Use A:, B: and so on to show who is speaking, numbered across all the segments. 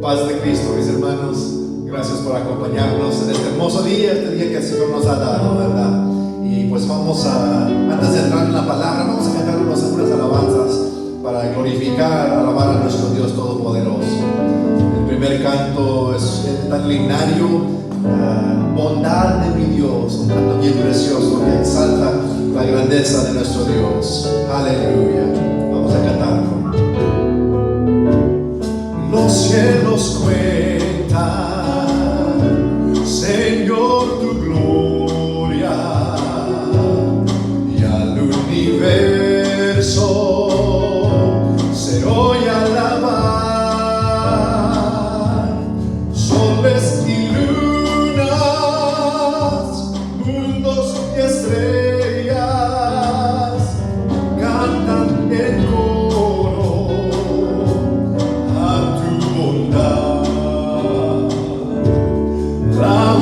A: Paz de Cristo, mis hermanos. Gracias por acompañarnos en este hermoso día, este día que el Señor nos ha dado, ¿verdad? Y pues antes de entrar en la palabra, vamos a cantar unas alabanzas para glorificar, alabar a nuestro Dios Todopoderoso. El primer canto es tan liminario, bondad de mi Dios, un canto bien precioso que exalta la grandeza de nuestro Dios. Aleluya. Vamos a cantarlo. Los cielos cuentan, Señor, tu gloria, y al universo se oye alabar. Soles y lunas, mundos y estrellas cantan en coro a tu bondad.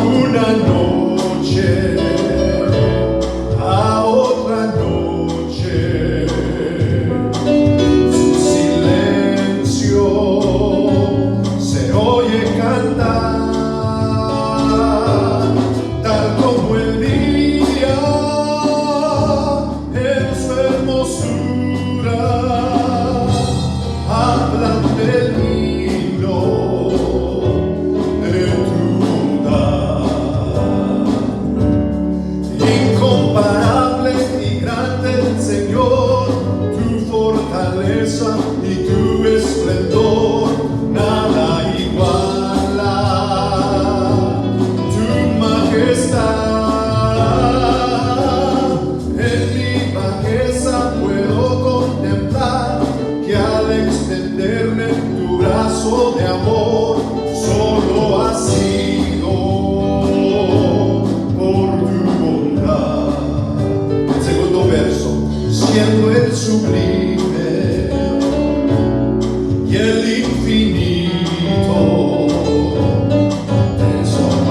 A: Una noche a otra noche, su silencio se oye cantar, tal como el día en su hermosura hablan del himno de tu bondad. Incomparable y grande, Señor, tu fortaleza y tu esplendor, nada iguala tu majestad. En mi bajeza puedo contemplar que al extenderme tu brazo de amor, solo ha sido por tu bondad. El segundo verso, siendo el sublime y el infinito, te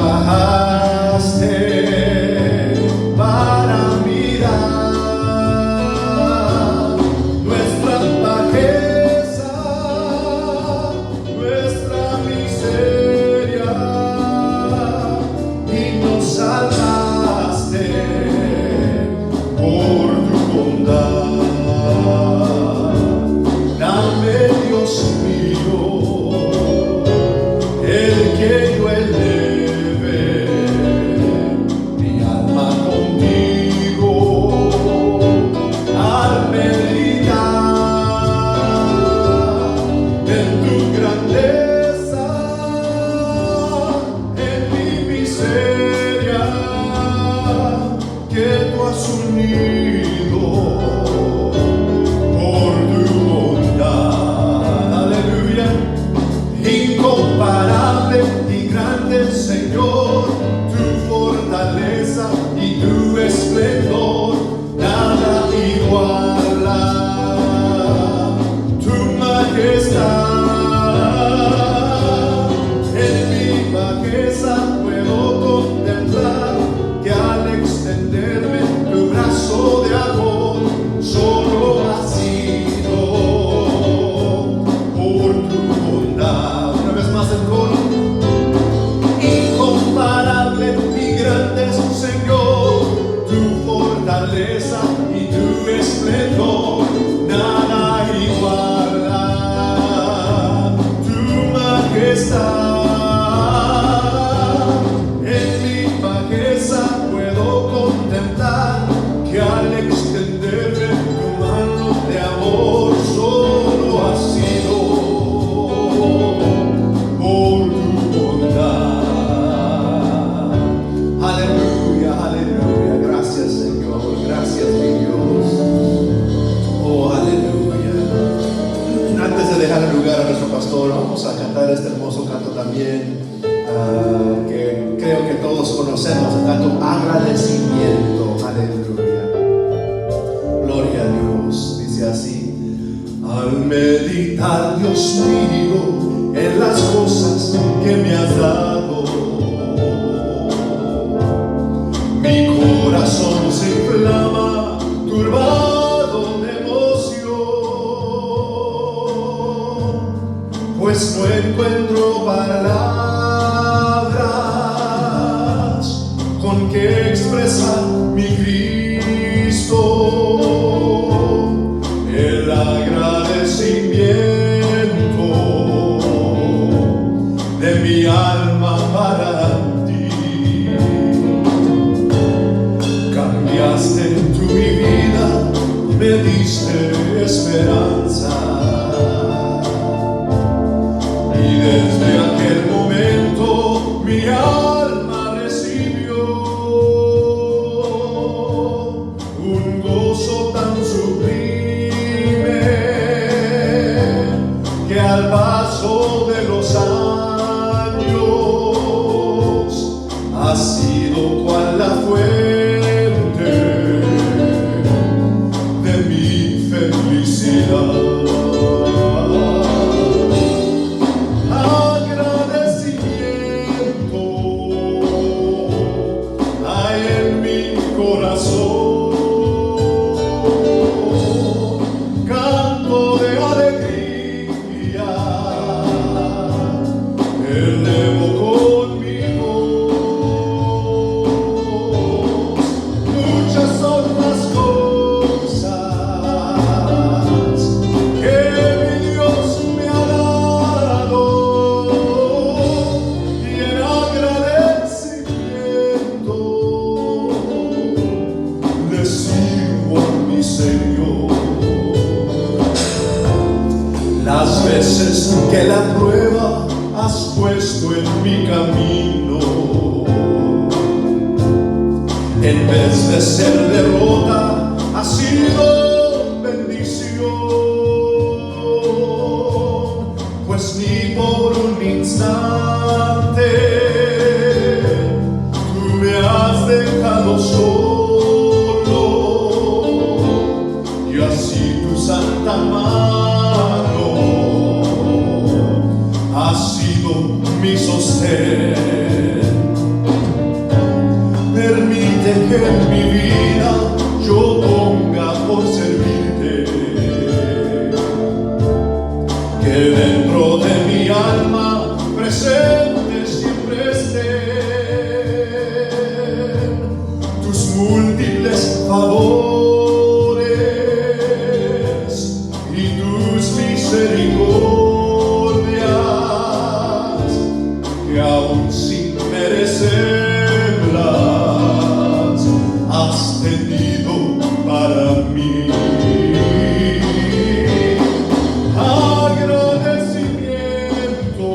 A: bajaste para mirar nuestra bajeza, nuestra miseria, y nos salvaste por tu bondad. Dame, Dios mío, el que yo eleve mi alma contigo al meditar en tu grandeza, en mi miseria que tú has unido por tu bondad. Aleluya. Incomparable y grande, Señor, tu fortaleza y tu esplendor, nada iguala tu majestad. En mi bajeza puedo contemplar que al extenderme tu brazo de amor, solo ha sido por tu bondad. Una vez más el coro. Incomparable y grande, Señor, tu fortaleza y tu esplendor, nada iguala tu majestad. En mi bajeza puedo contemplar que al extenderme tu mano de amor, solo ha sido por tu bondad. Aleluya, aleluya. Gracias, Señor. Gracias, mi Dios. Oh, aleluya. Antes de dejar el lugar a nuestro pastor, vamos a cantar este hermoso canto también, que creo que todos conocemos, el canto agradecimiento. Aleluya. Gloria a Dios. Dice así: al meditar, Dios mío, en las cosas que me has dado, mi corazón se inflama, turbado de emoción, pues no encuentro palabras con que expresar mi Cristo, el agradecimiento de mi alma para ti. Cambiaste tú mi vida, me diste esperanza. Desde aquel momento mi alma recibió un gozo tan sublime que al paso de los años ha sido cual la fuente de mi felicidad. Las veces que la prueba has puesto en mi camino, en vez de ser derrota, ha sido bendición, pues ni por un instante tú me has dejado solo, y así tu santa mano ha sido mi sostén. Permite que en mi vida yo ponga por servirte, que dentro de mi alma presente siempre estén tus múltiples favores y tus misericordias, que aún sin merecerlas has tenido para mí. Agradecimiento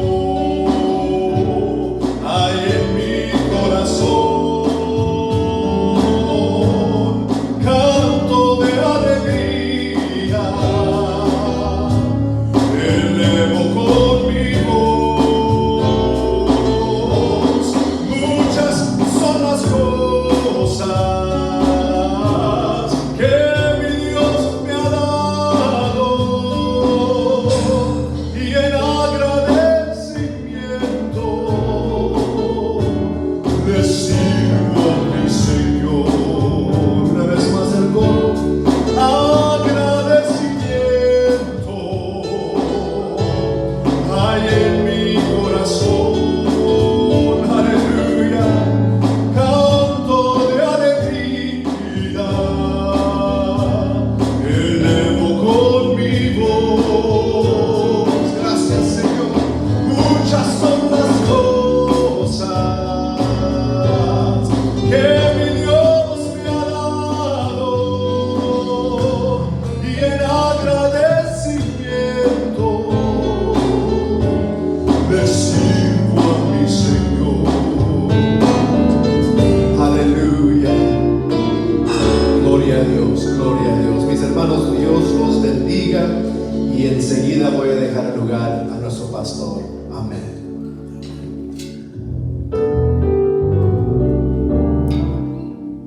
A: hay en mi corazón, canto de alegría, elevo con mi voz. Muchas son las cosas que mi Dios me ha dado, y en agradecimiento le sirvo a mi Señor. Una vez más el coro. Agradecimiento hay en mi corazón, aleluya, canto de alegría, elevo con mi voz. Gracias, Señor. Muchas son las cosas que mi Dios me ha dado, y en agradecimiento le sirvo a mi Señor. Aleluya. Gloria a Dios, gloria a Dios. Mis hermanos, Dios los bendiga, y enseguida voy a dejar el lugar a nuestro pastor. Amén.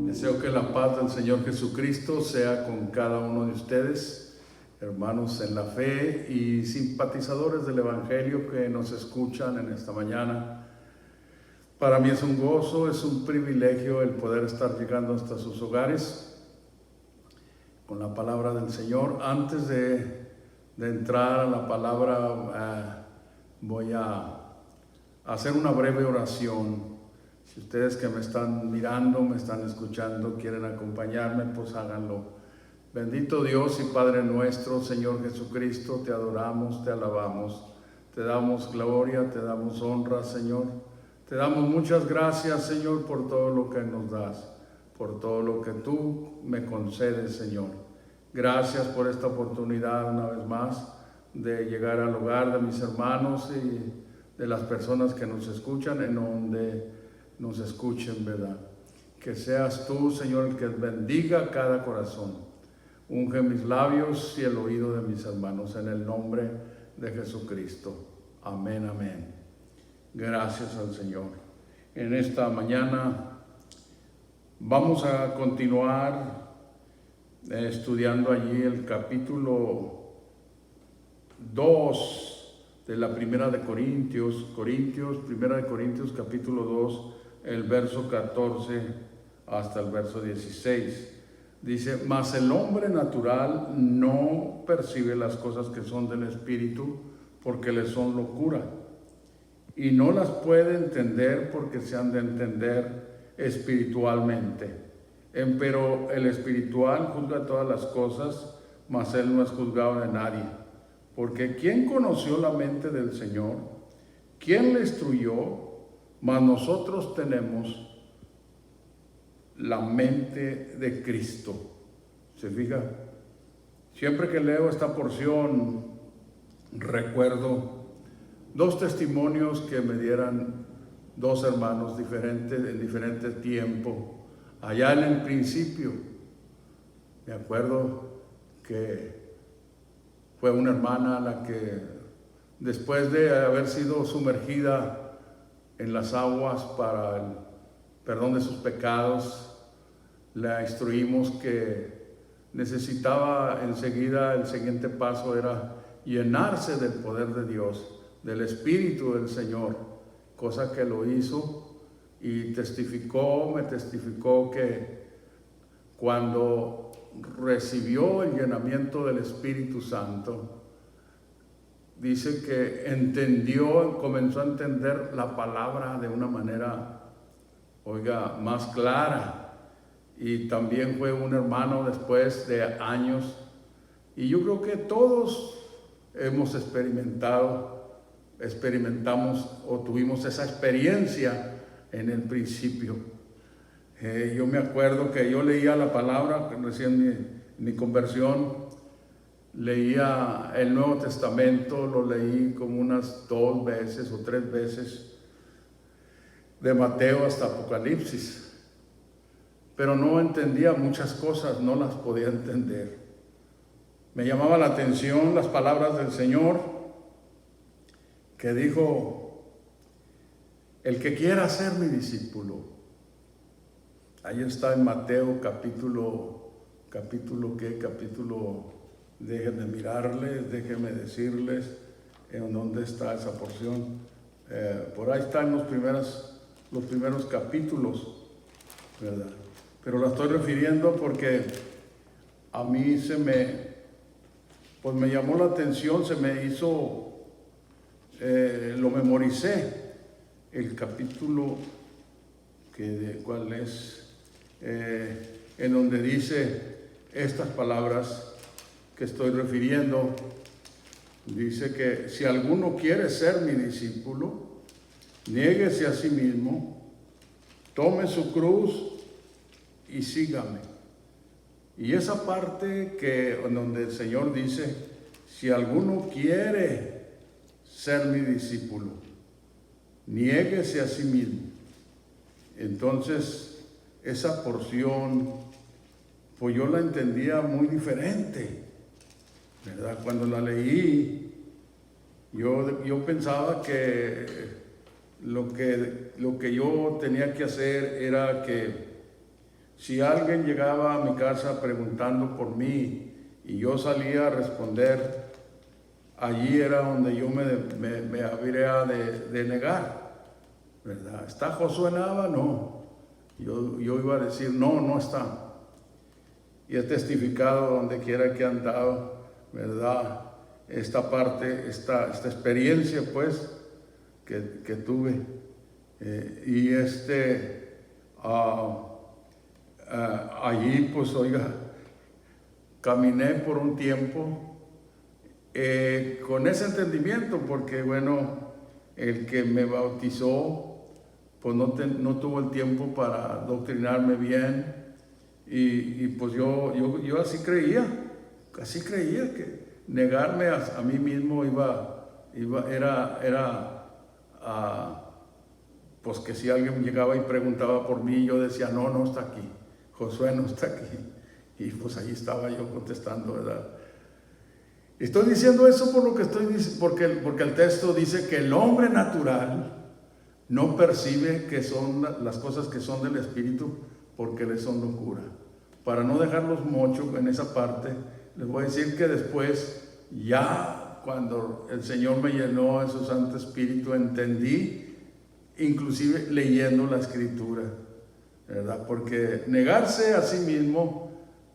B: Deseo que la paz del Señor Jesucristo sea con cada uno de ustedes, hermanos en la fe y simpatizadores del Evangelio que nos escuchan en esta mañana. Para mí es un gozo, es un privilegio el poder estar llegando hasta sus hogares con la palabra del Señor. Antes de entrar a la palabra voy a hacer una breve oración. Si ustedes que me están mirando, me están escuchando, quieren acompañarme, pues háganlo. Bendito Dios y Padre nuestro, Señor Jesucristo, te adoramos, te alabamos, te damos gloria, te damos honra, Señor. Te damos muchas gracias, Señor, por todo lo que nos das, por todo lo que tú me concedes, Señor. Gracias por esta oportunidad una vez más de llegar al hogar de mis hermanos y de las personas que nos escuchan, en donde nos escuchen, ¿verdad? Que seas tú, Señor, el que bendiga cada corazón. Unge mis labios y el oído de mis hermanos en el nombre de Jesucristo. Amén, amén. Gracias al Señor. En esta mañana vamos a continuar estudiando allí el capítulo 2 de la Primera de Corintios, Primera de Corintios capítulo 2, el verso 14 hasta el verso 16. Dice, mas el hombre natural no percibe las cosas que son del Espíritu porque le son locura, y no las puede entender porque se han de entender espiritualmente. Empero el espiritual juzga todas las cosas, mas él no es juzgado de nadie. Porque ¿quién conoció la mente del Señor? ¿Quién le instruyó? Mas nosotros tenemos la mente de Cristo. ¿Se fija? Siempre que leo esta porción, recuerdo dos testimonios que me dieran dos hermanos diferentes en diferente tiempo. Allá en el principio, me acuerdo que fue una hermana la que, después de haber sido sumergida en las aguas para el perdón de sus pecados, la instruimos que necesitaba enseguida, el siguiente paso era llenarse del poder de Dios, del Espíritu del Señor, cosa que lo hizo y me testificó que cuando recibió el llenamiento del Espíritu Santo, dice que comenzó a entender la palabra de una manera, más clara. Y también fue un hermano después de años. Y yo creo que todos experimentamos o tuvimos esa experiencia en el principio. Yo me acuerdo que yo leía la palabra, recién mi conversión, leía el Nuevo Testamento, lo leí como unas 2 veces o 3 veces, de Mateo hasta Apocalipsis, pero no entendía muchas cosas, no las podía entender. Me llamaba la atención las palabras del Señor, que dijo, el que quiera ser mi discípulo. Ahí está en Mateo capítulo, déjenme mirarles, déjenme decirles en dónde está esa porción. Por ahí están los primeros capítulos, ¿verdad? Pero la estoy refiriendo porque a mí me llamó la atención, se me hizo, lo memoricé, el capítulo, ¿cuál es? En donde dice estas palabras que estoy refiriendo. Dice que si alguno quiere ser mi discípulo, niéguese a sí mismo, tome su cruz y sígame. Y esa parte en donde el Señor dice, si alguno quiere ser mi discípulo, niéguese a sí mismo. Entonces, esa porción, pues yo la entendía muy diferente, ¿verdad? Cuando la leí, yo pensaba que lo que yo tenía que hacer era que si alguien llegaba a mi casa preguntando por mí y yo salía a responder, allí era donde yo me habría de negar, ¿verdad? ¿Está Josué Nava? No. Yo iba a decir, no está. Y he testificado donde quiera que he andado, ¿verdad? esta parte, esta experiencia pues que tuve. Y allí pues oiga, caminé por un tiempo con ese entendimiento, porque bueno, el que me bautizó pues no tuvo el tiempo para doctrinarme bien, y pues yo así creía que negarme a mí mismo era pues que si alguien llegaba y preguntaba por mí, yo decía, no está aquí, Josué no está aquí, y pues ahí estaba yo contestando, ¿verdad? Estoy diciendo eso por lo que porque el texto dice que el hombre natural no percibe que son las cosas que son del Espíritu, porque les son locura. Para no dejarlos mucho en esa parte, les voy a decir que después, ya cuando el Señor me llenó de su Santo Espíritu, entendí, inclusive leyendo la Escritura, ¿verdad? Porque negarse a sí mismo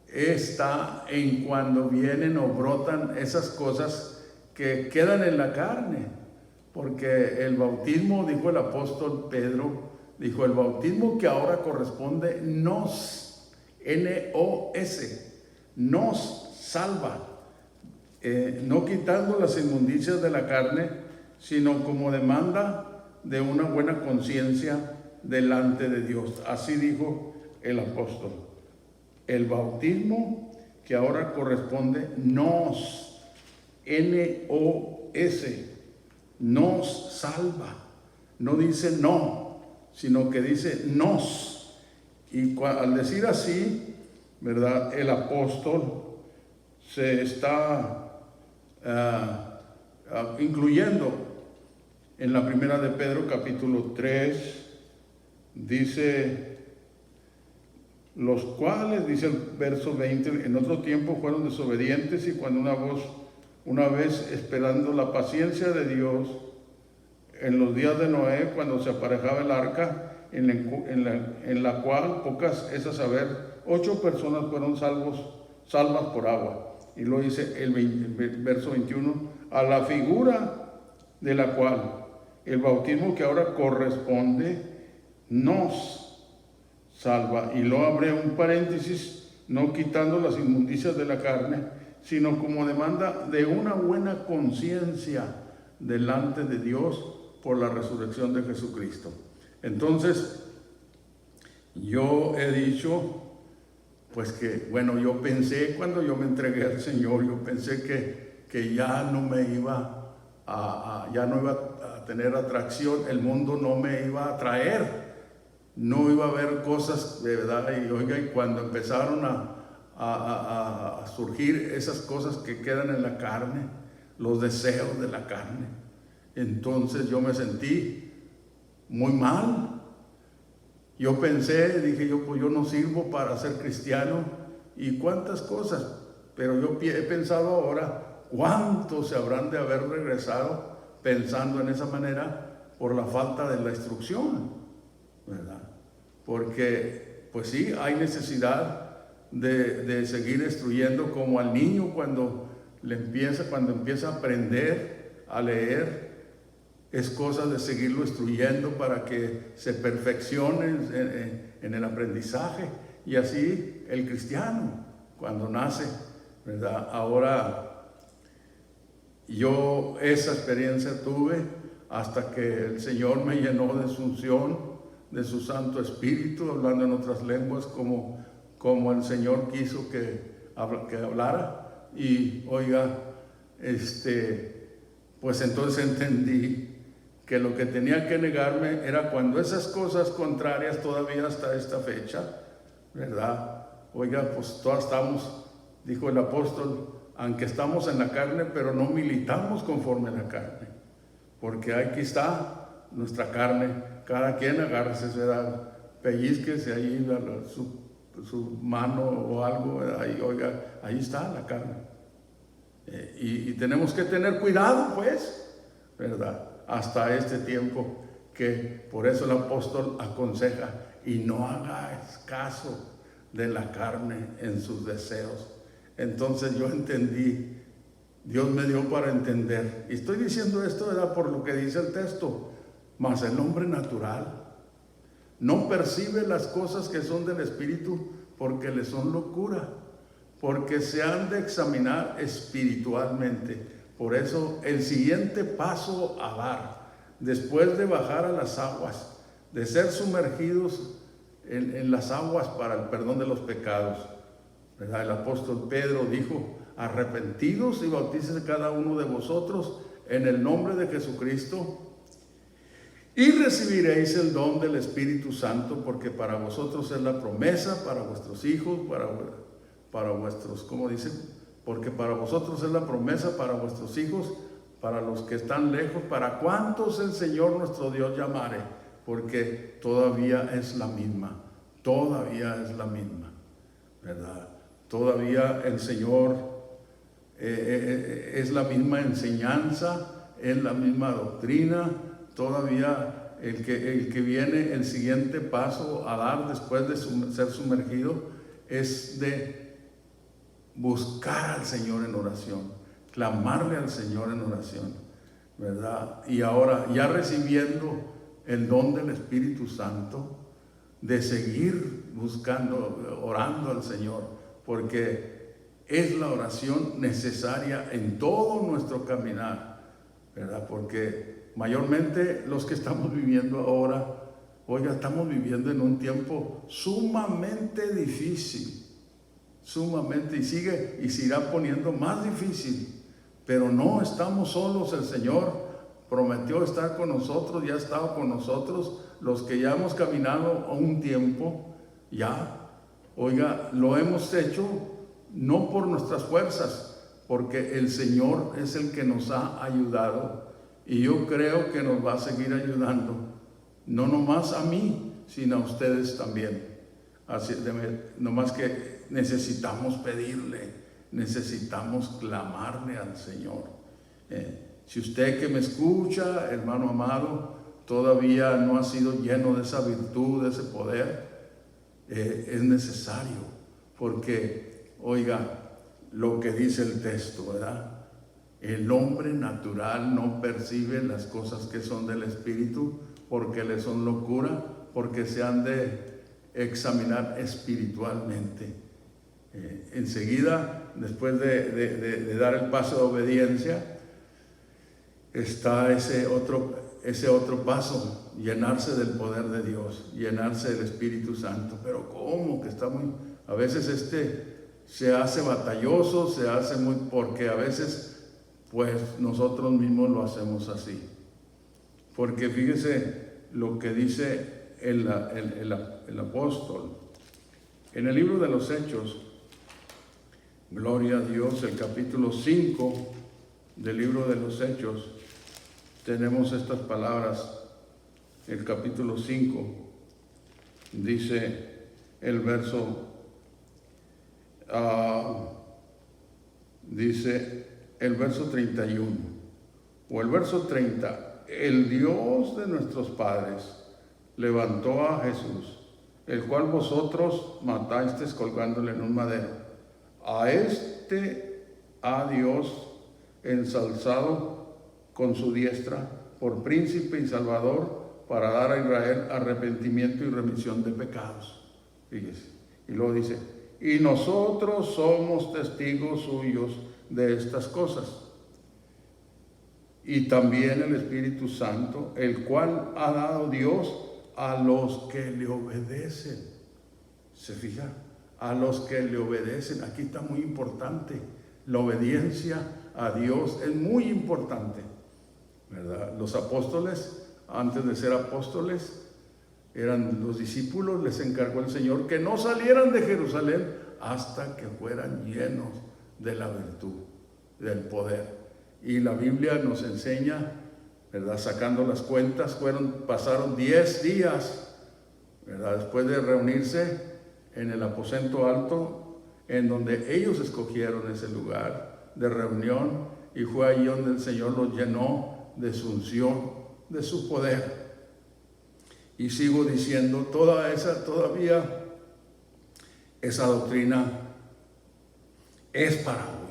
B: está en cuando vienen o brotan esas cosas que quedan en la carne. Porque el bautismo, dijo el apóstol Pedro, dijo, el bautismo que ahora corresponde nos, N-O-S, nos salva, no quitando las inmundicias de la carne, sino como demanda de una buena conciencia delante de Dios. Así dijo el apóstol. El bautismo que ahora corresponde nos, N-O-S, nos salva. No dice no, sino que dice nos. Y al decir así, ¿verdad? El apóstol se está incluyendo en la primera de Pedro, capítulo 3, dice, los cuales, dice el verso 20, en otro tiempo fueron desobedientes, y cuando una vez esperando la paciencia de Dios, en los días de Noé, cuando se aparejaba el arca, en la cual pocas, es a saber, 8 personas fueron salvas por agua. Y lo dice el verso 21, a la figura de la cual el bautismo que ahora corresponde nos salva. Y lo abre un paréntesis, no quitando las inmundicias de la carne, sino como demanda de una buena conciencia delante de Dios por la resurrección de Jesucristo. Entonces, yo he dicho, pues que, bueno, yo pensé cuando yo me entregué al Señor, yo pensé que ya no me iba ya no iba a tener atracción, el mundo no me iba a atraer, no iba a haber cosas, de verdad, y cuando empezaron a surgir esas cosas que quedan en la carne, los deseos de la carne, entonces yo me sentí muy mal. Yo pensé, dije yo, pues yo no sirvo para ser cristiano y cuántas cosas, pero yo he pensado ahora, ¿cuántos se habrán de haber regresado pensando en esa manera por la falta de la instrucción, ¿verdad? Porque, pues sí, hay necesidad de seguir instruyendo como al niño cuando empieza a aprender a leer. Es cosa de seguirlo instruyendo para que se perfeccione en el aprendizaje. Y así el cristiano, cuando nace, ¿verdad? Ahora, yo esa experiencia tuve hasta que el Señor me llenó de su unción, de su Santo Espíritu, hablando en otras lenguas como el Señor quiso que hablara. Y oiga, pues entonces entendí que lo que tenía que negarme era cuando esas cosas contrarias todavía hasta esta fecha, ¿verdad? Oiga, pues todas estamos, dijo el apóstol, aunque estamos en la carne, pero no militamos conforme a la carne, porque aquí está nuestra carne, cada quien agárrese, ¿verdad? Pellizquese ahí su mano o algo, ¿verdad? Y oiga, ahí está la carne. Y tenemos que tener cuidado, pues, ¿verdad? Hasta este tiempo, que por eso el apóstol aconseja, y no hagas caso de la carne en sus deseos. Entonces yo entendí Dios me dio para entender. Y estoy diciendo esto, ¿verdad?, por lo que dice el texto. Mas el hombre natural no percibe las cosas que son del Espíritu porque le son locura, porque se han de examinar espiritualmente. Por eso el siguiente paso a dar, después de bajar a las aguas, de ser sumergidos en las aguas para el perdón de los pecados, ¿verdad? El apóstol Pedro dijo: arrepentidos y bautícese cada uno de vosotros en el nombre de Jesucristo y recibiréis el don del Espíritu Santo, porque para vosotros es la promesa, para vuestros hijos, para vuestros, ¿cómo dicen? Porque para vosotros es la promesa, para vuestros hijos, para los que están lejos, para cuantos el Señor nuestro Dios llamare, porque todavía es la misma, ¿verdad? Todavía el Señor es la misma enseñanza, es la misma doctrina. Todavía el que viene, el siguiente paso a dar después de ser sumergido es de buscar al Señor en oración, clamarle al Señor en oración, ¿verdad? Y ahora, ya recibiendo el don del Espíritu Santo, de seguir buscando, orando al Señor, porque es la oración necesaria en todo nuestro caminar, ¿verdad? Porque mayormente los que estamos viviendo ahora, oiga, estamos viviendo en un tiempo sumamente difícil, sumamente, y se irá poniendo más difícil, pero no estamos solos. El Señor prometió estar con nosotros, ya ha estado con nosotros, los que ya hemos caminado un tiempo, ya, oiga, lo hemos hecho no por nuestras fuerzas, porque el Señor es el que nos ha ayudado. Y yo creo que nos va a seguir ayudando, no nomás a mí, sino a ustedes también. Así, nomás que necesitamos pedirle, necesitamos clamarle al Señor. Si usted que me escucha, hermano amado, todavía no ha sido lleno de esa virtud, de ese poder, es necesario, porque, oiga, lo que dice el texto, ¿verdad? El hombre natural no percibe las cosas que son del Espíritu porque le son locura, porque se han de examinar espiritualmente. Enseguida, después de dar el paso de obediencia, está ese otro paso, llenarse del poder de Dios, llenarse del Espíritu Santo. Pero ¿cómo? Que está a veces se hace batalloso, se hace porque a veces pues nosotros mismos lo hacemos así. Porque fíjese lo que dice el apóstol en el libro de los Hechos, gloria a Dios, el capítulo 5 del libro de los Hechos, tenemos estas palabras. El capítulo 5 dice el verso, dice el verso 31 o el verso 30: el Dios de nuestros padres levantó a Jesús, el cual vosotros matasteis colgándole en un madero. A este ha Dios ensalzado con su diestra por príncipe y salvador, para dar a Israel arrepentimiento y remisión de pecados. Fíjese. Y luego dice: y nosotros somos testigos suyos de estas cosas. Y también el Espíritu Santo, el cual ha dado Dios a los que le obedecen. ¿Se fija? A los que le obedecen. Aquí está muy importante. La obediencia a Dios es muy importante, ¿verdad? Los apóstoles, antes de ser apóstoles, eran los discípulos. Les encargó el Señor que no salieran de Jerusalén hasta que fueran llenos de la virtud, del poder. Y la Biblia nos enseña, ¿verdad? Sacando las cuentas, pasaron 10 días, ¿verdad? Después de reunirse en el aposento alto, en donde ellos escogieron ese lugar de reunión, y fue ahí donde el Señor los llenó de su unción, de su poder. Y sigo diciendo, todavía esa doctrina es para hoy.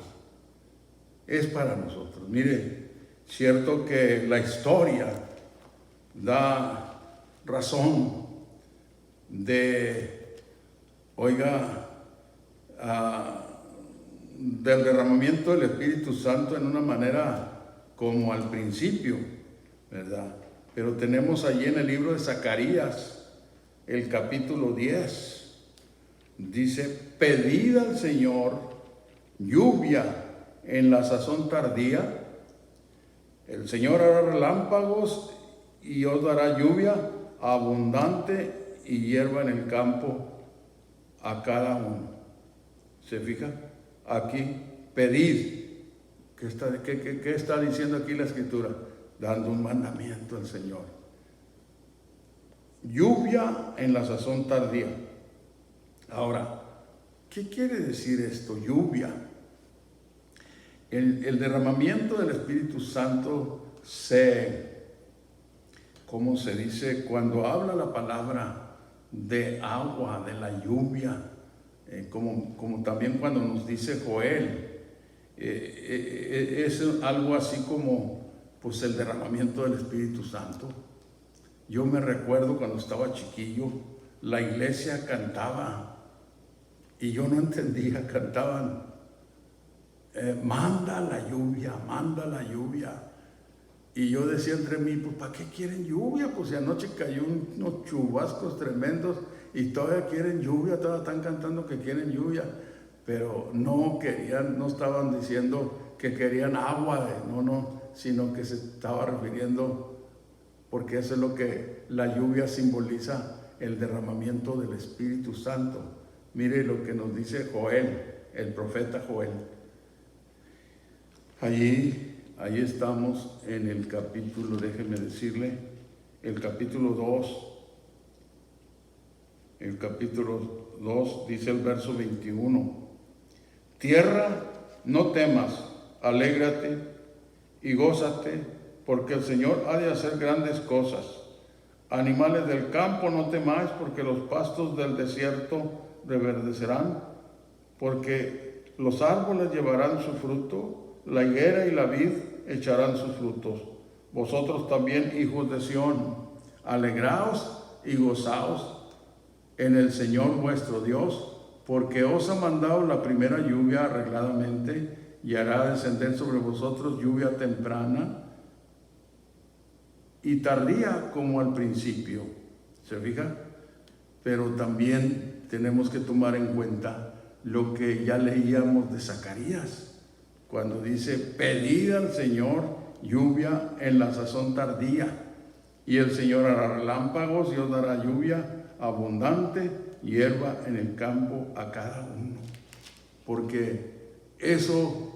B: es para nosotros. Mire, cierto que la historia da razón de, del derramamiento del Espíritu Santo en una manera como al principio, ¿verdad? Pero tenemos allí en el libro de Zacarías, el capítulo 10, dice: pedid al Señor lluvia en la sazón tardía. El Señor hará relámpagos y os dará lluvia abundante y hierba en el campo a cada uno. ¿Se fija? Aquí, pedid. ¿Qué está diciendo aquí la Escritura? Dando un mandamiento al Señor. Lluvia en la sazón tardía. Ahora, ¿qué quiere decir esto? Lluvia. El derramamiento del Espíritu Santo ¿cómo se dice? Cuando habla la palabra de agua, de la lluvia, como también cuando nos dice Joel, es algo así como pues el derramamiento del Espíritu Santo. Yo me recuerdo cuando estaba chiquillo, la iglesia cantaba y yo no entendía, cantaban: manda la lluvia, manda la lluvia. Y yo decía entre mí, pues ¿para qué quieren lluvia? Pues si anoche cayó unos chubascos tremendos y todavía quieren lluvia, todavía están cantando que quieren lluvia. Pero no querían, no estaban diciendo que querían agua, sino que se estaba refiriendo, porque eso es lo que la lluvia simboliza, el derramamiento del Espíritu Santo. Mire lo que nos dice Joel, el profeta Joel. Ahí estamos en el capítulo, déjeme decirle, el capítulo 2. El capítulo 2 dice el verso 21. Tierra, no temas, alégrate y gózate, porque el Señor ha de hacer grandes cosas. Animales del campo, no temáis, porque los pastos del desierto reverdecerán, porque los árboles llevarán su fruto, la higuera y la vid echarán sus frutos. Vosotros también, hijos de Sión, alegraos y gozaos en el Señor vuestro Dios, porque os ha mandado la primera lluvia arregladamente, y hará descender sobre vosotros lluvia temprana y tardía como al principio. ¿Se fija? Pero también tenemos que tomar en cuenta lo que ya leíamos de Zacarías, cuando dice: pedid al Señor lluvia en la sazón tardía, y el Señor hará relámpagos y os dará lluvia abundante, hierba en el campo a cada uno. Porque eso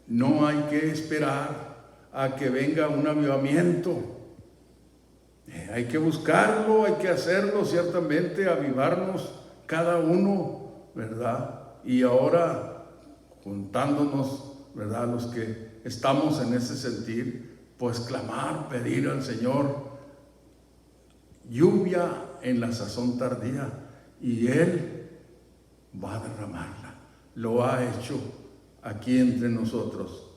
B: no hay que esperar a que venga un avivamiento. Hay que buscarlo, hay que hacerlo, ciertamente, avivarnos cada uno, ¿verdad? Y ahora, juntándonos, ¿verdad?, los que estamos en ese sentir, pues clamar, pedir al Señor lluvia en la sazón tardía, y Él va a derramarla. Lo ha hecho aquí entre nosotros.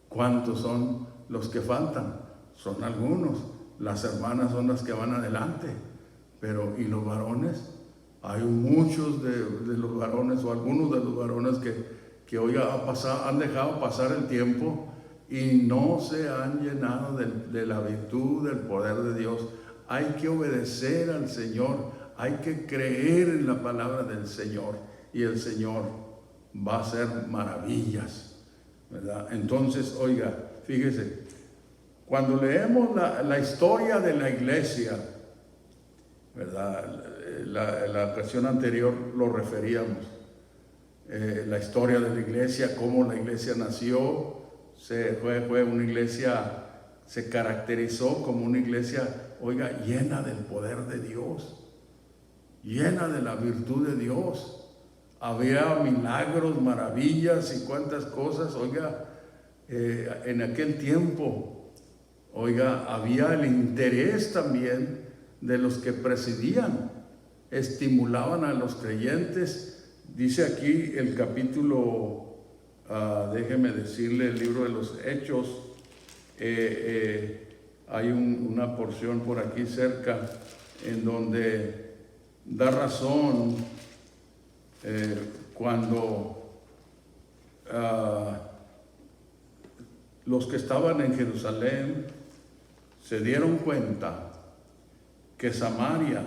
B: ¿Cuántos son los que faltan? Son algunos. Las hermanas son las que van adelante, pero ¿y los varones? Hay muchos de los varones, o algunos de los varones que hoy han dejado pasar el tiempo y no se han llenado de la virtud, del poder de Dios. Hay que obedecer al Señor, hay que creer en la palabra del Señor, y el Señor va a hacer maravillas, ¿verdad? Entonces, oiga, fíjese, cuando leemos la historia de la iglesia, ¿verdad? La ocasión anterior lo referíamos, la historia de la iglesia, cómo la iglesia nació, fue una iglesia, se caracterizó como una iglesia, oiga, llena del poder de Dios, llena de la virtud de Dios. Había milagros, maravillas y cuantas cosas, oiga, en aquel tiempo. Oiga, había el interés también de los que presidían, estimulaban a los creyentes. Dice aquí el capítulo déjeme decirle, el libro de los Hechos, hay una porción por aquí cerca en donde da razón cuando los que estaban en Jerusalén se dieron cuenta que Samaria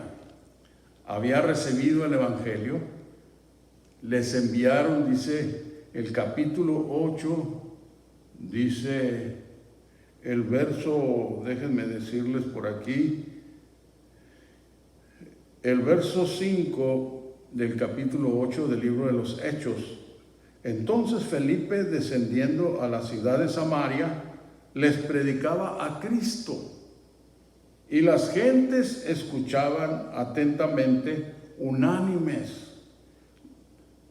B: había recibido el Evangelio, les enviaron, dice el capítulo 8, dice el verso, déjenme decirles por aquí, el verso 5 del capítulo 8 del libro de los Hechos. Entonces Felipe, descendiendo a la ciudad de Samaria, les predicaba a Cristo, y las gentes escuchaban atentamente, unánimes,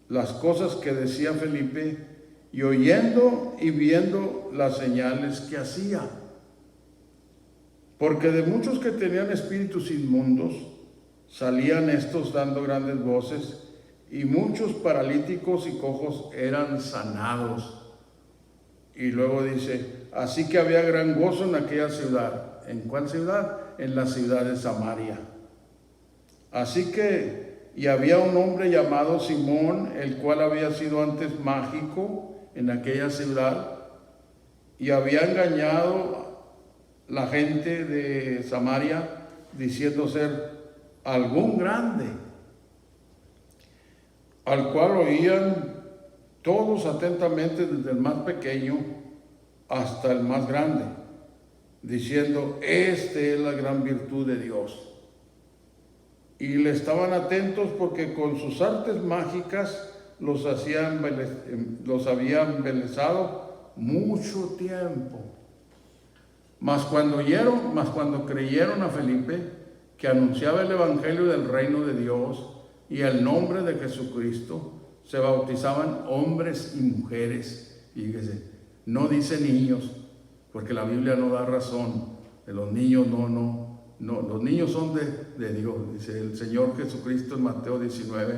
B: las cosas que decía Felipe, y oyendo y viendo las señales que hacía. Porque de muchos que tenían espíritus inmundos, salían estos dando grandes voces, y muchos paralíticos y cojos eran sanados. Y luego dice, así que había gran gozo en aquella ciudad. ¿En cuál ciudad? En la ciudad de Samaria. Así que, y había un hombre llamado Simón, el cual había sido antes mágico en aquella ciudad, y había engañado la gente de Samaria, diciendo ser algún grande, al cual oían todos atentamente, desde el más pequeño hasta el más grande, diciendo, esta es la gran virtud de Dios. Y le estaban atentos porque con sus artes mágicas los habían embelesado mucho tiempo. Mas cuando creyeron a Felipe, que anunciaba el evangelio del reino de Dios y el nombre de Jesucristo, se bautizaban hombres y mujeres. Fíjese, no dice niños, porque la Biblia no da razón. De los niños no, los niños son de Dios. Dice el Señor Jesucristo en Mateo 19,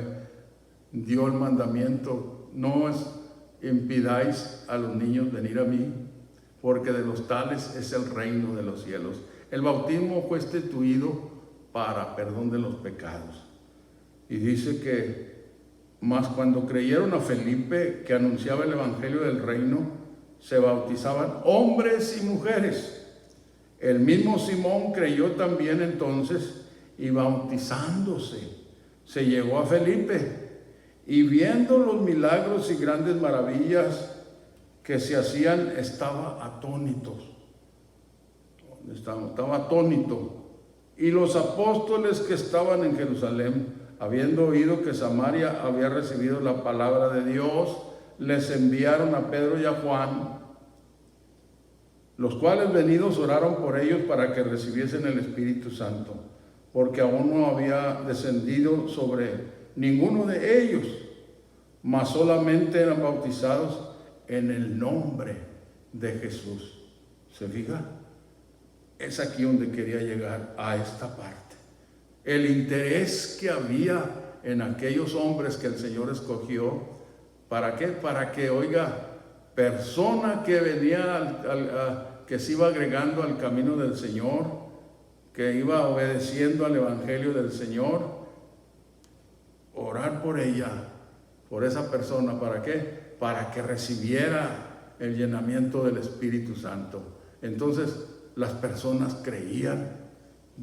B: dio el mandamiento, no impidáis a los niños venir a mí, porque de los tales es el reino de los cielos. El bautismo fue instituido para perdón de los pecados. Y dice que, mas cuando creyeron a Felipe, que anunciaba el evangelio del reino, se bautizaban hombres y mujeres. El mismo Simón creyó también entonces, y bautizándose, se llegó a Felipe, y viendo los milagros y grandes maravillas que se hacían, estaba atónito. Estaba atónito. Y los apóstoles que estaban en Jerusalén, habiendo oído que Samaria había recibido la palabra de Dios, les enviaron a Pedro y a Juan, los cuales venidos oraron por ellos para que recibiesen el Espíritu Santo, porque aún no había descendido sobre ninguno de ellos, mas solamente eran bautizados en el nombre de Jesús. ¿Se fija? Es aquí donde quería llegar, a esta parte. El interés que había en aquellos hombres que el Señor escogió, ¿para qué? Para que, oiga, persona que venía, que se iba agregando al camino del Señor, que iba obedeciendo al Evangelio del Señor, orar por ella, por esa persona, ¿para qué? Para que recibiera el llenamiento del Espíritu Santo. Entonces, las personas creían,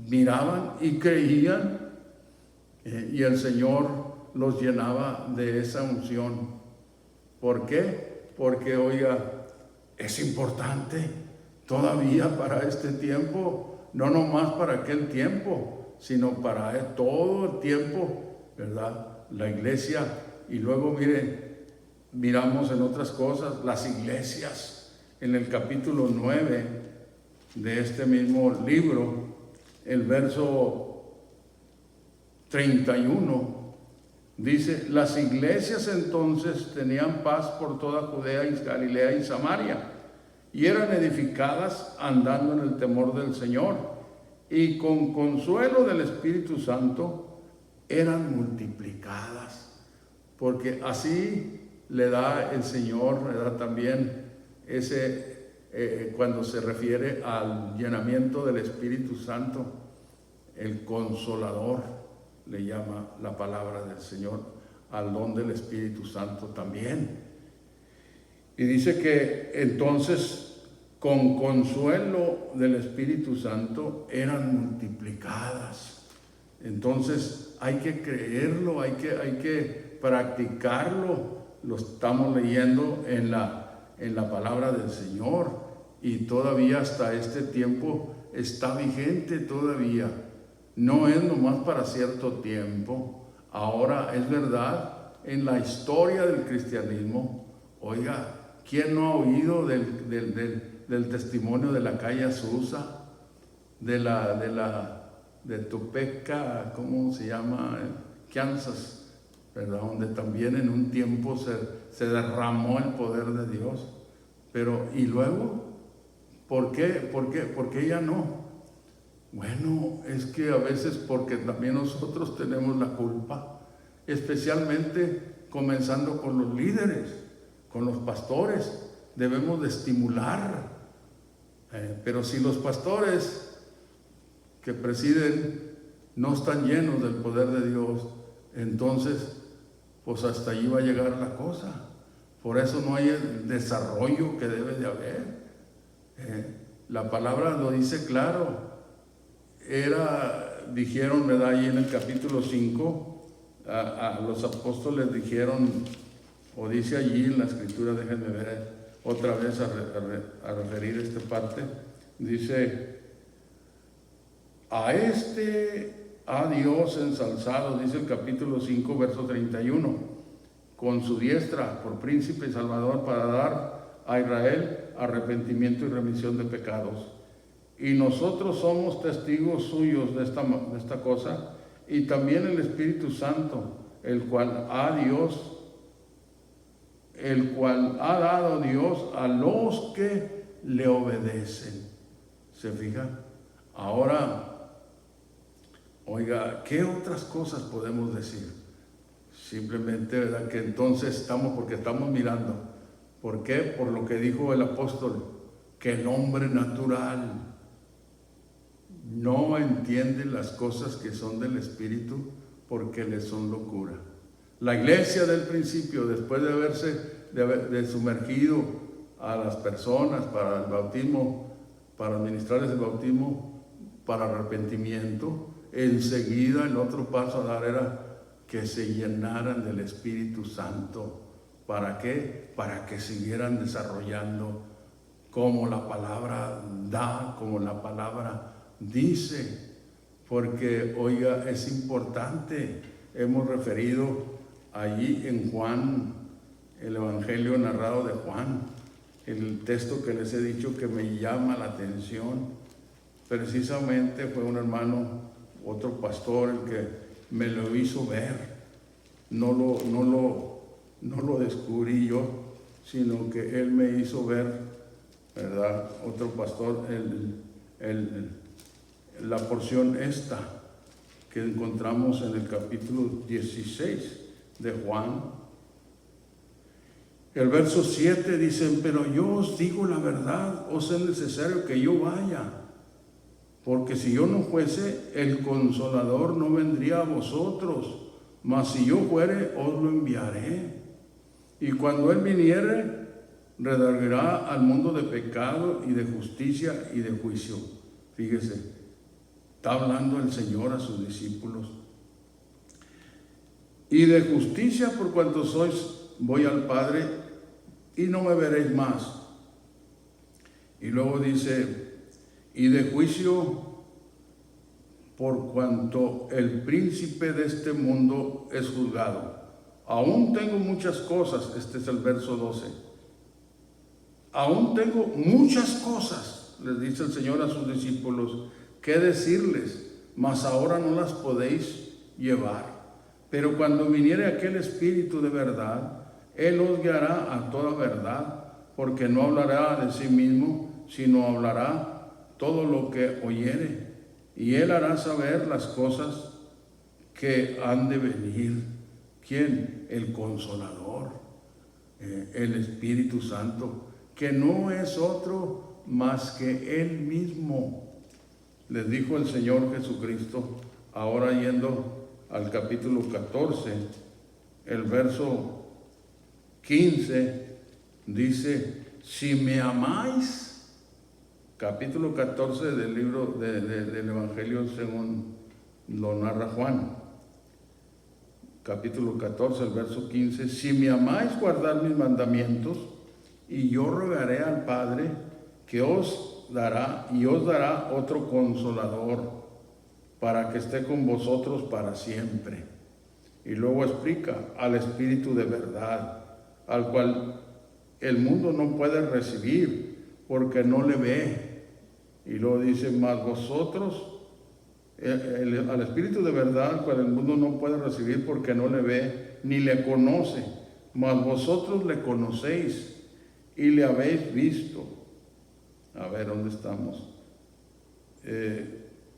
B: miraban y creían, y el Señor los llenaba de esa unción. ¿Por qué? Porque, oiga, es importante todavía para este tiempo, no nomás para aquel tiempo, sino para todo el tiempo, ¿verdad? La iglesia. Y luego, miramos en otras cosas, las iglesias, en el capítulo 9 de este mismo libro, el verso 31, dice, las iglesias entonces tenían paz por toda Judea y Galilea y Samaria, y eran edificadas andando en el temor del Señor, y con consuelo del Espíritu Santo eran multiplicadas, porque así le da el Señor, le da también cuando se refiere al llenamiento del Espíritu Santo, el Consolador, le llama la palabra del Señor, al don del Espíritu Santo también. Y dice que entonces, con consuelo del Espíritu Santo, eran multiplicadas. Entonces hay que creerlo, hay que practicarlo. Lo estamos leyendo en la palabra del Señor, y todavía hasta este tiempo está vigente todavía. No es nomás para cierto tiempo. Ahora es verdad, en la historia del cristianismo, oiga, ¿quién no ha oído del testimonio de la calle Azusa, de Topeka, ¿cómo se llama? Kansas, ¿verdad? Donde también en un tiempo se derramó el poder de Dios. Pero, ¿y luego? ¿Por qué ya no? Bueno, es que a veces porque también nosotros tenemos la culpa, especialmente comenzando con los líderes, con los pastores. Debemos de estimular, pero si los pastores que presiden no están llenos del poder de Dios, entonces pues hasta allí va a llegar la cosa. Por eso no hay el desarrollo que debe de haber. La palabra lo dice claro. Dijeron, ¿verdad? Ahí en el capítulo 5, a los apóstoles dijeron, o dice allí en la escritura, déjenme ver otra vez a referir esta parte, dice, a Dios ensalzado, dice el capítulo 5, verso 31, con su diestra por príncipe y salvador, para dar a Israel arrepentimiento y remisión de pecados. Y nosotros somos testigos suyos de esta cosa, y también el Espíritu Santo, el cual ha dado Dios a los que le obedecen. ¿Se fija? Ahora, oiga, ¿qué otras cosas podemos decir? Simplemente, ¿verdad?, que entonces porque estamos mirando. ¿Por qué? Por lo que dijo el apóstol, que el hombre natural no entiende las cosas que son del Espíritu, porque le son locura. La iglesia del principio, después de haberse sumergido a las personas para el bautismo, para administrarles el bautismo, para arrepentimiento, enseguida el otro paso a dar era que se llenaran del Espíritu Santo. ¿Para qué? Para que siguieran desarrollando como la palabra da, como la palabra dice. Porque, oiga, es importante. Hemos referido allí en Juan, el evangelio narrado de Juan, el texto que les he dicho que me llama la atención. Precisamente fue un hermano, otro pastor, el que me lo hizo ver. No lo descubrí yo, sino que él me hizo ver, ¿verdad? Otro pastor, la porción esta que encontramos en el capítulo 16 de Juan. El verso 7 dice, pero yo os digo la verdad, os es necesario que yo vaya, porque si yo no fuese, el Consolador no vendría a vosotros, mas si yo fuere, os lo enviaré. Y cuando Él viniere, redarguirá al mundo de pecado y de justicia y de juicio. Fíjese, está hablando el Señor a sus discípulos. Y de justicia, por cuanto voy al Padre y no me veréis más. Y luego dice, y de juicio, por cuanto el príncipe de este mundo es juzgado. Aún tengo muchas cosas, este es el verso 12. Aún tengo muchas cosas, les dice el Señor a sus discípulos, que decirles, mas ahora no las podéis llevar. Pero cuando viniere aquel Espíritu de verdad, Él os guiará a toda verdad, porque no hablará de sí mismo, sino hablará todo lo que oyere, y Él hará saber las cosas que han de venir. ¿Quién? El Consolador. el Espíritu Santo, que no es otro más que Él mismo. Les dijo el Señor Jesucristo, ahora yendo al capítulo 14, el verso 15, dice, si me amáis, capítulo 14 del libro del Evangelio según lo narra Juan, capítulo 14, el verso 15, si me amáis, guardad mis mandamientos, y yo rogaré al Padre que os dará otro consolador para que esté con vosotros para siempre. Y luego explica al Espíritu de verdad, al cual el mundo no puede recibir porque no le ve. Y luego dice, mas vosotros, al Espíritu de verdad, al cual el mundo no puede recibir porque no le ve ni le conoce, mas vosotros le conocéis y le habéis visto. A ver, ¿dónde estamos?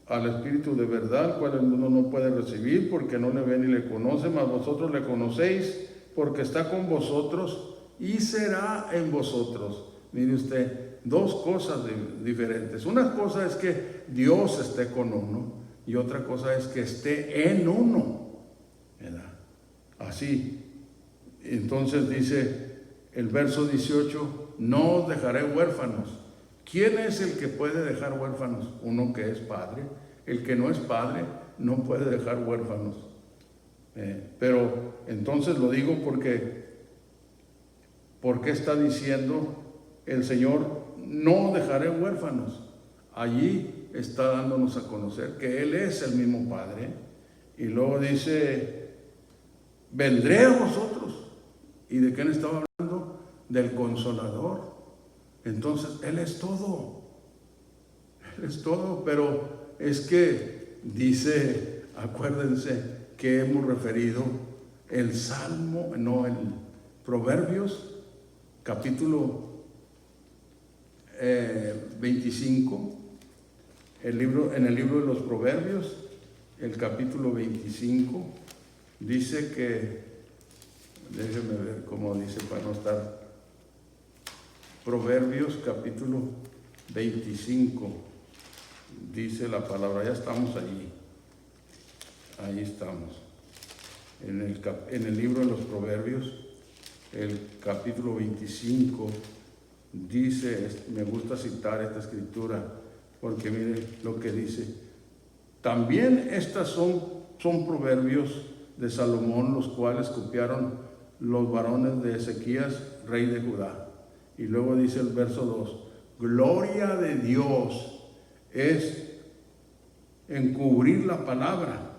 B: Al Espíritu de verdad, al cual el mundo no puede recibir porque no le ve ni le conoce, mas vosotros le conocéis porque está con vosotros y será en vosotros. Mire usted, dos cosas diferentes. Una cosa es que Dios esté con uno y otra cosa es que esté en uno, ¿verdad? Así. Entonces dice el verso 18, no os dejaré huérfanos. ¿Quién es el que puede dejar huérfanos? Uno que es padre. El que no es padre no puede dejar huérfanos. Pero entonces lo digo porque está diciendo el Señor, no dejaré huérfanos. Allí está dándonos a conocer que Él es el mismo Padre. Y luego dice, vendré a vosotros. ¿Y de quién estaba hablando? Del Consolador. Entonces, Él es todo. Él es todo, pero es que dice, acuérdense que hemos referido el Salmo, no, el Proverbios, capítulo 25, en el libro de los Proverbios, el capítulo 25, dice que, déjenme ver cómo dice para no estar, Proverbios capítulo 25, dice la palabra, ya estamos allí, ahí estamos, en el libro de los Proverbios, el capítulo 25, dice, me gusta citar esta escritura, porque mire lo que dice, también estas son proverbios de Salomón, los cuales copiaron los varones de Ezequías, rey de Judá. Y luego dice el verso 2, gloria de Dios es encubrir la palabra,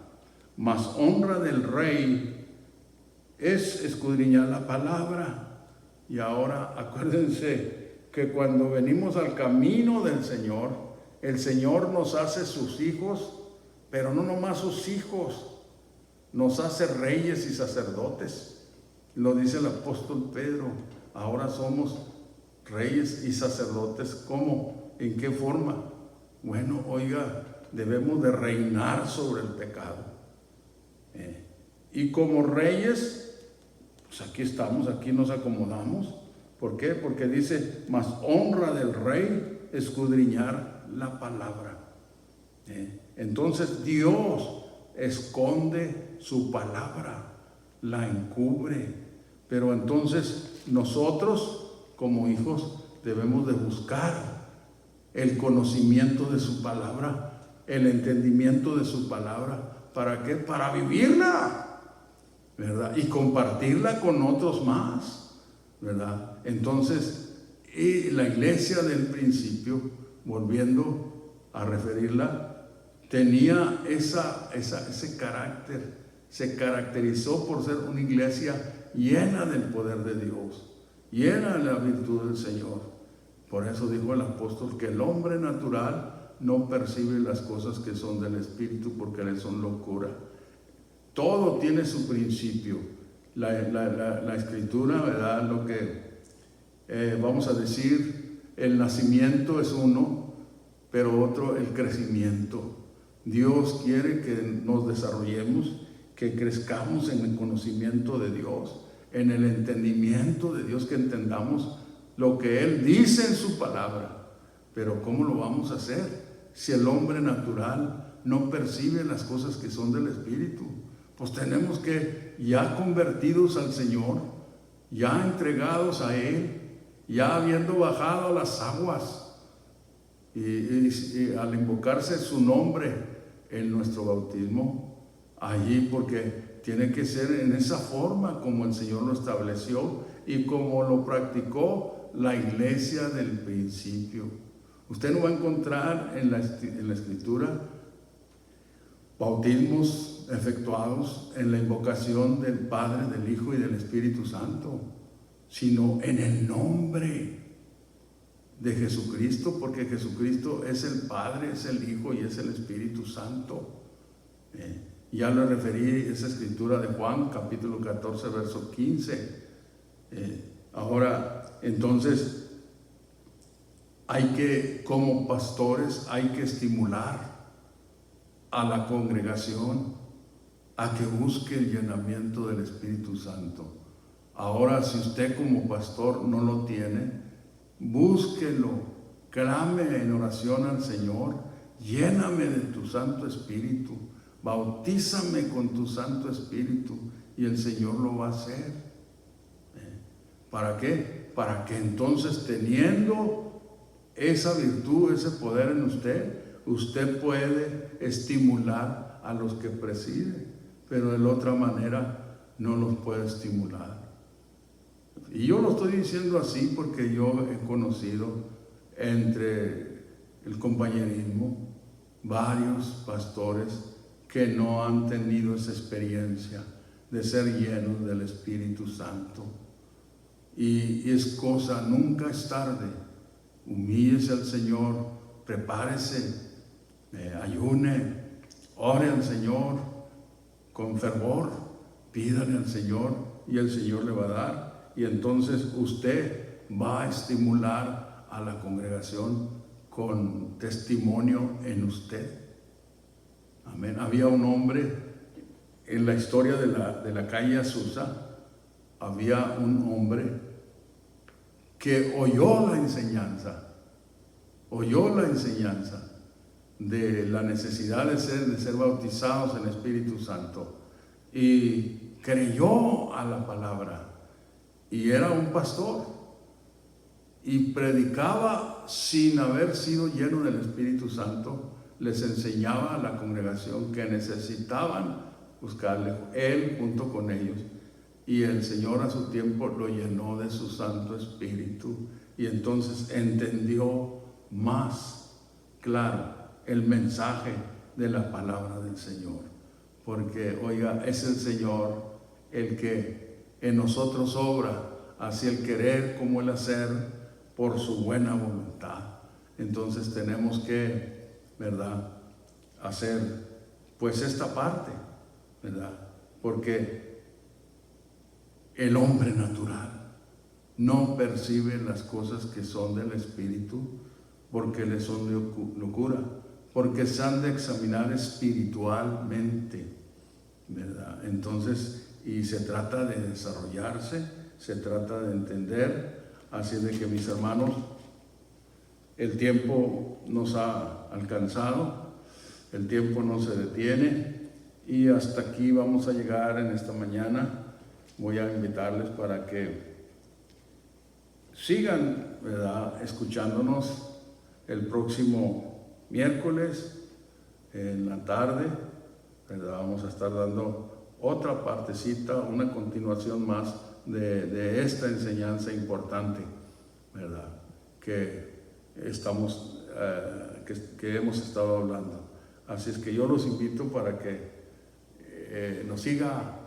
B: mas honra del rey es escudriñar la palabra. Y ahora acuérdense que cuando venimos al camino del Señor, el Señor nos hace sus hijos, pero no nomás sus hijos, nos hace reyes y sacerdotes. Lo dice el apóstol Pedro, ahora somos reyes y sacerdotes. ¿Cómo? ¿En qué forma? Bueno, oiga, debemos de reinar sobre el pecado. Y como reyes, pues aquí estamos, aquí nos acomodamos. ¿Por qué? Porque dice, más honra del rey escudriñar la palabra. Entonces Dios esconde su palabra, la encubre. Pero entonces nosotros, como hijos, debemos de buscar el conocimiento de su palabra, el entendimiento de su palabra. ¿Para qué? Para vivirla, ¿verdad? Y compartirla con otros más, ¿verdad? Entonces, y la iglesia del principio, volviendo a referirla, tenía ese carácter, se caracterizó por ser una iglesia llena del poder de Dios, llena de la virtud del Señor. Por eso dijo el apóstol que el hombre natural no percibe las cosas que son del Espíritu porque le son locura. Todo tiene su principio. La Escritura, ¿verdad? Lo que vamos a decir, el nacimiento es uno, pero otro el crecimiento. Dios quiere que nos desarrollemos, que crezcamos en el conocimiento de Dios. en el entendimiento de Dios, que entendamos lo que Él dice en su palabra. Pero ¿cómo lo vamos a hacer si el hombre natural no percibe las cosas que son del Espíritu? Pues tenemos que, ya convertidos al Señor, ya entregados a Él, ya habiendo bajado a las aguas, y al invocarse su nombre en nuestro bautismo, allí, porque tiene que ser en esa forma como el Señor lo estableció y como lo practicó la iglesia del principio. Usted no va a encontrar en la Escritura bautismos efectuados en la invocación del Padre, del Hijo y del Espíritu Santo, sino en el nombre de Jesucristo, porque Jesucristo es el Padre, es el Hijo y es el Espíritu Santo. Ya le referí esa escritura de Juan, capítulo 14, verso 15. Ahora, entonces, hay que, como pastores, hay que estimular a la congregación a que busque el llenamiento del Espíritu Santo. Ahora, si usted como pastor no lo tiene, búsquelo, clame en oración al Señor: lléname de tu Santo Espíritu, bautízame con tu Santo Espíritu, y el Señor lo va a hacer. ¿Para qué? Para que entonces, teniendo esa virtud, ese poder en usted puede estimular a los que preside, pero de otra manera no los puede estimular. Y yo lo estoy diciendo así porque yo he conocido entre el compañerismo varios pastores que no han tenido esa experiencia de ser llenos del Espíritu Santo. Y es cosa, nunca es tarde. Humíllese al Señor, prepárese, ayune, ore al Señor con fervor, pídale al Señor y el Señor le va a dar. Y entonces usted va a estimular a la congregación con testimonio en usted. Amén. Había un hombre en la historia de la calle Azusa, había un hombre que oyó la enseñanza de la necesidad de ser bautizados en el Espíritu Santo, y creyó a la palabra, y era un pastor, y predicaba sin haber sido lleno del Espíritu Santo. Les enseñaba a la congregación que necesitaban buscarle, él junto con ellos, y el Señor a su tiempo lo llenó de su Santo Espíritu, y entonces entendió más claro el mensaje de la palabra del Señor. Porque, oiga, es el Señor el que en nosotros obra, así el querer como el hacer, por su buena voluntad. Entonces tenemos que, ¿verdad?, hacer pues esta parte, ¿verdad? Porque el hombre natural no percibe las cosas que son del Espíritu, porque le son locura, porque se han de examinar espiritualmente, ¿verdad? Entonces, y se trata de desarrollarse, se trata de entender. Así de que, mis hermanos, el tiempo nos ha alcanzado, el tiempo no se detiene, y hasta aquí vamos a llegar en esta mañana. Voy a invitarles para que sigan, ¿verdad?, escuchándonos el próximo miércoles en la tarde, ¿verdad? Vamos a estar dando otra partecita, una continuación más de esta enseñanza importante, ¿verdad?, que estamos, que hemos estado hablando. Así es que yo los invito para que nos siga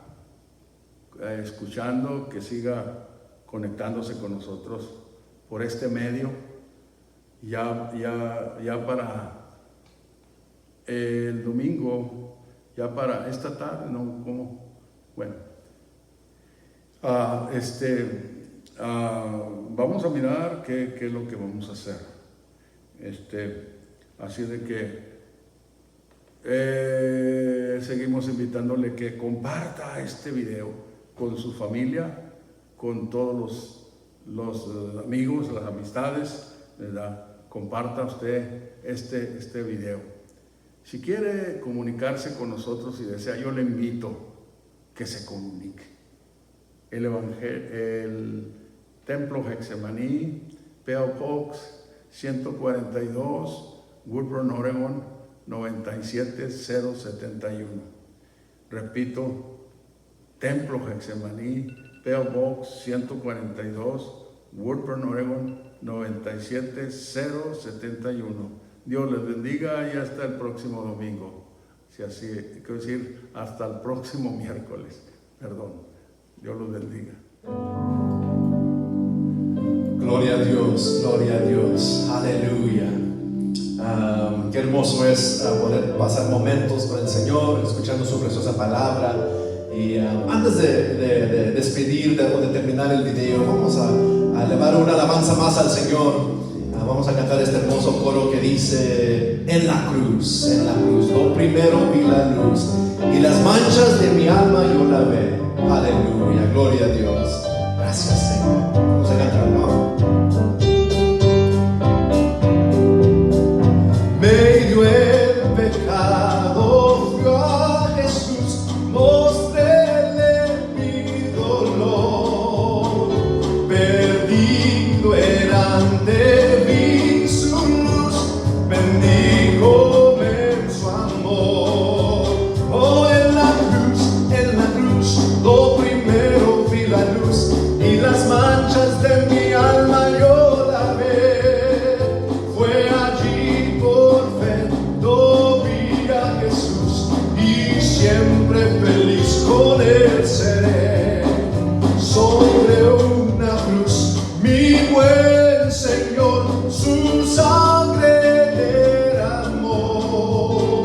B: escuchando, que siga conectándose con nosotros por este medio. Ya para el domingo, ya para esta tarde, ¿no? ¿Cómo? Bueno, vamos a mirar qué es lo que vamos a hacer. Así de que seguimos invitándole que comparta este video con su familia, con todos los amigos, las amistades, ¿verdad? Comparta usted este video. Si quiere comunicarse con nosotros y desea, yo le invito que se comunique. El Templo Getsemaní, P.O. Box 142, Woodburn, Oregon 97071. Repito, Templo Getsemaní, P.O. Box 142, Woodburn, Oregon 97071. Dios les bendiga y hasta el próximo domingo. Si así, quiero decir, hasta el próximo miércoles. Perdón. Dios los bendiga.
A: Gloria a Dios, gloria a Dios, aleluya. Qué hermoso es poder pasar momentos con el Señor, escuchando su preciosa palabra. Y antes de despedir o de terminar el video, vamos a elevar una alabanza más al Señor. Vamos a cantar este hermoso coro que dice: en la cruz, lo primero vi la luz, y las manchas de mi alma yo la ve. Aleluya, gloria a Dios. Gracias, Señor. Vamos a cantar, ¿no? Medio el pecado fue a Jesús, mostréle mi dolor. Perdido era ante mí su luz, bendíjome en su amor. Oh, en la cruz, lo primero vi la luz, y las manchas de mi alma yo la ve. Fue allí por fe, lo vi a Jesús, y siempre feliz con él seré. Sobre una cruz, mi buen Señor, su sangre derramó.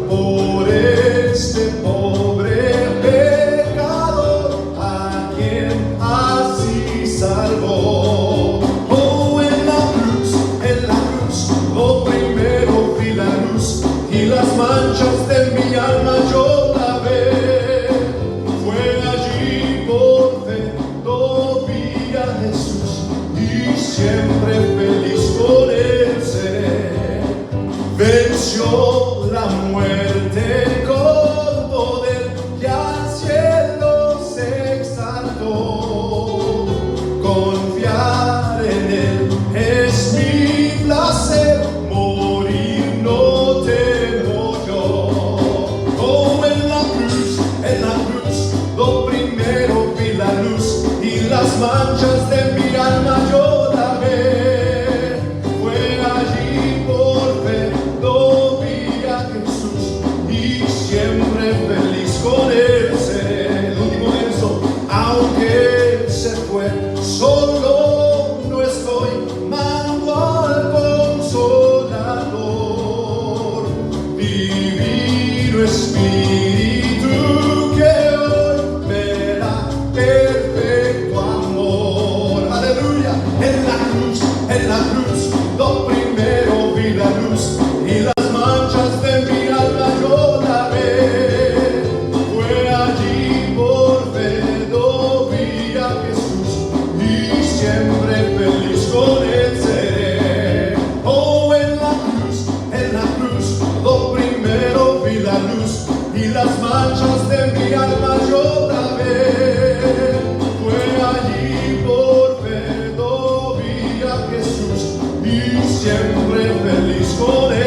A: Por este pobre pecador, a quien así salvó. Oh, en la cruz, lo primero vi la luz, y las manchas de mi alma yo la ve. Fue allí por fe, lo vi a Jesús, y siempre feliz con él seré. Venció la muerte con poder, y al cielo se exaltó. Confiar en él es mi placer, morir no temo yo. Oh, en la cruz, lo primero vi la luz, y las manchas de mi alma yo la ve. Fue allí por fe, lo vi a Jesús, y siempre feliz con él seré. El último verso: aunque él se fue, solo no estoy, mando al Consolador. Divino Espíritu que hoy me da perfecto amor. Aleluya. En la cruz, lo primero vi la luz, y las manchas de mi alma yo la ve. Fue allí por fe, lo vi a Jesús, y siempre feliz con él seré. Oh, en la cruz, lo primero vi la luz, y las manchas de mi alma yo la ve. Fue allí por fe, lo vi a Jesús, y siempre feliz con él.